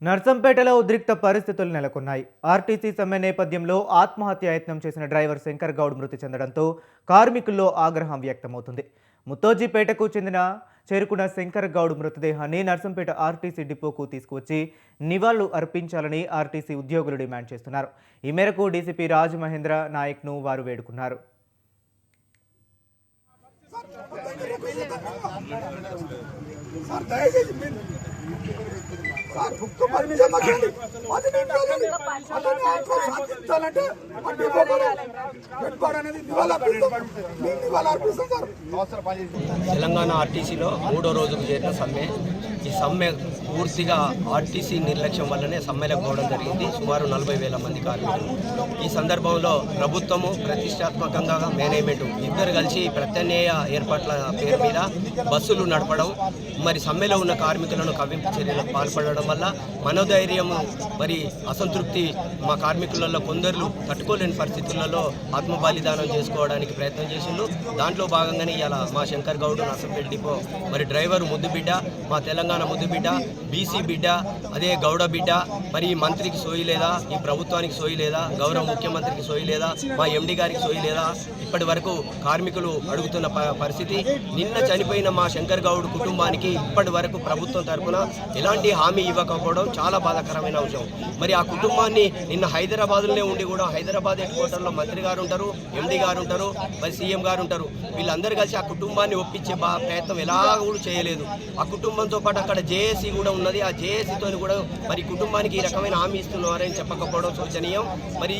నర్సంపేటలో ఉద్రిక్త పరిస్థితులు నెలకొన్నాయి. ఆర్టీసీ సమ్మె నేపథ్యంలో ఆత్మహత్య యత్నం చేసిన డ్రైవర్ శంకర్ గౌడ్ మృతి చెందడంతో కార్మికుల్లో ఆగ్రహం వ్యక్తమవుతుంది. ముత్తోజీపేటకు చేరుకున్న శంకర్ గౌడ్ మృతదేహాన్ని నర్సంపేట ఆర్టీసీ డిపోకు తీసుకువచ్చి నివాళులు అర్పించాలని ఆర్టీసీ ఉద్యోగులు డిమాండ్ చేస్తున్నారు. ఈ మేరకు డీసీపీ రాజమహేంద్ర నాయక్ను వారు వేడుకున్నారు. తెలంగాణ ఆర్టీసీలో 3వ రోజుకు చేరిన సమ్మె. ఈ సమ్మె పూర్తిగా ఆర్టీసీ నిర్లక్ష్యం వల్లనే సమ్మెలకు పోవడం జరిగింది. సుమారు 40,000 మంది కార్మికులు. ఈ సందర్భంలో ప్రభుత్వము ప్రతిష్టాత్మకంగా మేనేజ్మెంట్ ఇద్దరు కలిసి ప్రత్యామ్నాయ ఏర్పాట్ల పేరు మీద బస్సులు నడపడం, మరి సమ్మెలో ఉన్న కార్మికులను కవ్వింపు చర్యలకు పాల్పడడం వల్ల మనోధైర్యం మరి అసంతృప్తి మా కార్మికులలో కొందరు తట్టుకోలేని పరిస్థితులలో ఆత్మ బలిదానం చేసుకోవడానికి ప్రయత్నం చేసిండు. దాంట్లో భాగంగానే ఇలా మా శంకర్ గౌడ్ నర్సంపేట డిపో మరి డ్రైవర్ ముద్దు బిడ్డ, మా తెలంగాణ ముద్దు బిడ్డ, బీసీ బిడ్డ, అదే గౌడ బిడ్డ, మరి ఈ మంత్రికి సోయి లేదా, ఈ ప్రభుత్వానికి సోయి లేదా, గౌరవ ముఖ్యమంత్రికి సోయి లేదా, మా ఎండి గారికి సోయి లేదా, ఇప్పటి వరకు కార్మికులు అడుగుతున్న పరిస్థితి. నిన్న చనిపోయిన మా శంకర్ గౌడ్ కుటుంబానికి ఇప్పటి వరకు ప్రభుత్వం తరఫున ఎలాంటి హామీ ఇవ్వకపోవడం చాలా బాధాకరమైన అంశం. మరి ఆ కుటుంబాన్ని నిన్న హైదరాబాద్లోనే ఉండి కూడా హైదరాబాద్ హెడ్ క్వార్టర్లో మంత్రి గారు ఉంటారు, ఎండి గారు ఉంటారు, మరి సీఎం గారు ఉంటారు. వీళ్ళందరూ కలిసి ఆ కుటుంబాన్ని ఒప్పించే ప్రయత్నం ఎలా కూడా చేయలేదు. ఆ కుటుంబంతో పాటు అక్కడ జేఏసీ కూడా ఉన్నది. ఆ జేఏసీతో కూడా మరి కుటుంబానికి ఈ రకమైన హామీ ఇస్తున్నారని చెప్పకపోవడం శోచనీయం. మరి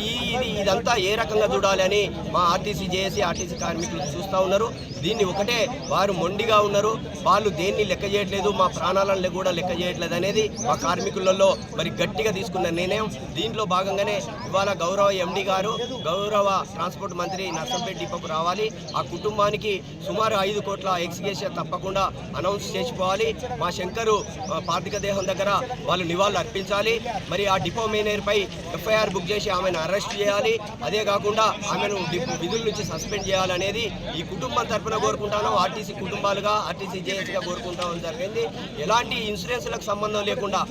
ఇదంతా ఏ రకంగా చూడాలి అని మా ఆర్టీసీ జేఏసీ ఆర్టీసీ కార్మికులు చూస్తూ ఉన్నారు. దీన్ని ఒకటే వారు మొండిగా ఉన్నారు. వాళ్ళు దేన్ని లెక్క చేయట్లేదు, మా ప్రాణాలను కూడా లెక్క చేయట్లేదు అనేది మా కార్మికులలో మరి గట్టిగా తీసుకున్న నిర్ణయం. దీంట్లో భాగంగానే ఇవాళ గౌరవ ఎండి గారు, గౌరవ ట్రాన్స్పోర్ట్ మంత్రి నర్సంపేట డిపోకు రావాలి. ఆ కుటుంబానికి సుమారు 5 కోట్ల ఎక్స్గ్రేషియా తప్పకుండా అనౌన్స్ చేసిపోవాలి. మా శంకరు పార్థిక దేహం దగ్గర వాళ్ళు నివాళులు అర్పించాలి. మరి ఆ డిపో మేనేజర్పై ఎఫ్ఐఆర్ బుక్ చేసి ఆమెను అరెస్ట్ చేయాలి. అదే కాకుండా ఆమెను విధుల నుంచి సస్పెండ్ చేయాలనేది ఈ కుటుంబం తరఫున కోరుకుంటాను. ఆర్టీసీ కుటుంబాలుగా ఆర్టీసీ జేఏసీగా కోరుకుంటామని జరిగింది. ఎలాంటి ఇన్సూరెన్స్లకు సంబంధం లేకుండా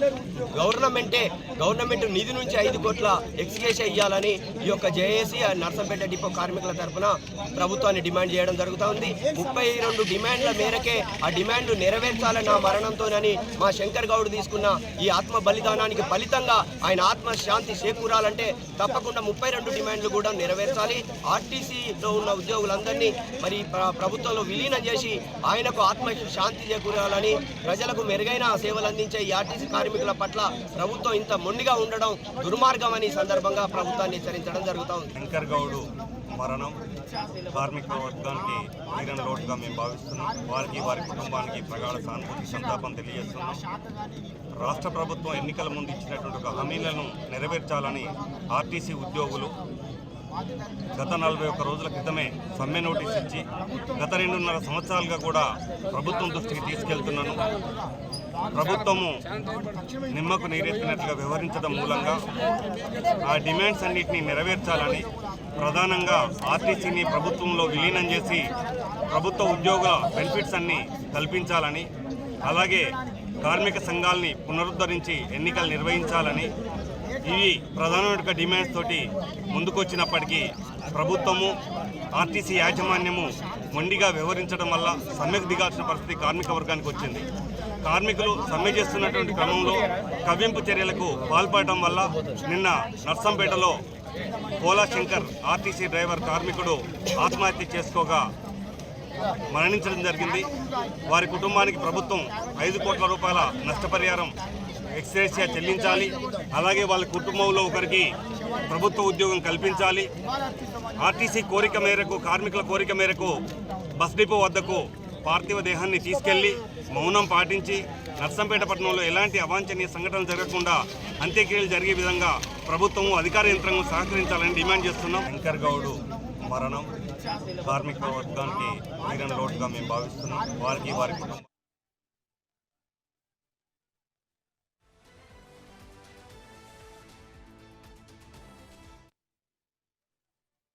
గవర్నమెంట్ నిధి నుంచి 5 కోట్ల ఎక్స్గ్రేషియా ఇవ్వాలని ఈ యొక్క జేఏసీ నర్సంపేట డిపో కార్మికుల తరఫున ప్రభుత్వాన్ని డిమాండ్ చేయడం జరుగుతూ ఉంది. 32 డిమాండ్ల మేరకే ఆ డిమాండ్లు నెరవేర్చాలని ఆ మరణంతోనని మా శంకర్ గౌడ్ తీసుకున్న ఈ ఆత్మ బలిదానానికి ఫలితంగా ఆయన ఆత్మ శాంతి చేకూరాలంటే తప్పకుండా 32 డిమాండ్లు కూడా నెరవేర్చాలి. ఆర్టీసీలో ఉన్న ఉద్యోగులందరినీ మరి ప్రభుత్వంలో విలీనం చేసి ఆయనకు ఆత్మ శాంతి చేకూరాలని, ప్రజలకు మెరుగైన సేవలు అందించే ఈ ఆర్టీసీ కార్మికుల పట్ల ప్రభుత్వం ఇంత మొండిగా ఉండడం దుర్మార్గమని సందర్భంగా ప్రభుత్వాన్ని హెచ్చరించడం జరుగుతుంది. శంకర్ గౌడ్ మరణం కార్మిక వర్గానికి తీరని లోటుగా మేము భావిస్తున్నాం. వారి కుటుంబానికి ప్రగాఢ సానుభూతి సంతాపం తెలియజేస్తున్నాం. రాష్ట్ర ప్రభుత్వం ఎన్నికల ముందు ఇచ్చినటువంటి ఒక హామీలను నెరవేర్చాలని ఆర్టీసీ ఉద్యోగులు గత 41 రోజుల క్రితమే సమ్మె నోటీస్ ఇచ్చి గత 2.5 సంవత్సరాలుగా కూడా ప్రభుత్వం దృష్టికి తీసుకెళ్తున్నాను. ప్రభుత్వము నిమ్మకు నీరెత్తినట్లుగా వ్యవహరించడం మూలంగా ఆ డిమాండ్స్ అన్నింటినీ నెరవేర్చాలని, ప్రధానంగా ఆర్టీసీని ప్రభుత్వంలో విలీనం చేసి ప్రభుత్వ ఉద్యోగుల బెనిఫిట్స్ అన్నీ కల్పించాలని, అలాగే కార్మిక సంఘాలని పునరుద్ధరించి ఎన్నికలు నిర్వహించాలని, ఇవి ప్రధానమైన డిమాండ్స్ తోటి ముందుకొచ్చినప్పటికీ ప్రభుత్వము ఆర్టీసీ యాజమాన్యము మొండిగా వ్యవహరించడం వల్ల సమ్మెకు దిగాల్సిన పరిస్థితి కార్మిక వర్గానికి వచ్చింది. కార్మికులు సమ్మె చేస్తున్నటువంటి క్రమంలో కవ్వింపు చర్యలకు పాల్పడటం వల్ల నిన్న నర్సంపేటలో పోలా శంకర్ ఆర్టీసీ డ్రైవర్ కార్మికుడు ఆత్మహత్య చేసుకోగా మరణించడం జరిగింది. వారి కుటుంబానికి ప్రభుత్వం 5 కోట్ల రూపాయల నష్టపరిహారం ఎక్స్గ్రేషియా చెల్లించాలి. అలాగే వాళ్ళ కుటుంబంలో ఒకరికి ప్రభుత్వ ఉద్యోగం కల్పించాలి. ఆర్టీసీ కోరిక మేరకు, కార్మికుల కోరిక మేరకు బస్ డిపో వద్దకు పార్థివ దేహాన్ని తీసుకెళ్లి మౌనం పాటించి నర్సంపేట పట్టణంలో ఎలాంటి అవాంఛనీయ సంఘటనలు జరగకుండా అంత్యక్రియలు జరిగే విధంగా ప్రభుత్వం అధికార యంత్రాంగం సహకరించాలని డిమాండ్ చేస్తున్నాం. శంకర్ గౌడ్ మరణం కార్మిక వర్గానికి తీరని లోటుగా మేము భావిస్తున్నాం. వారి కుటుంబం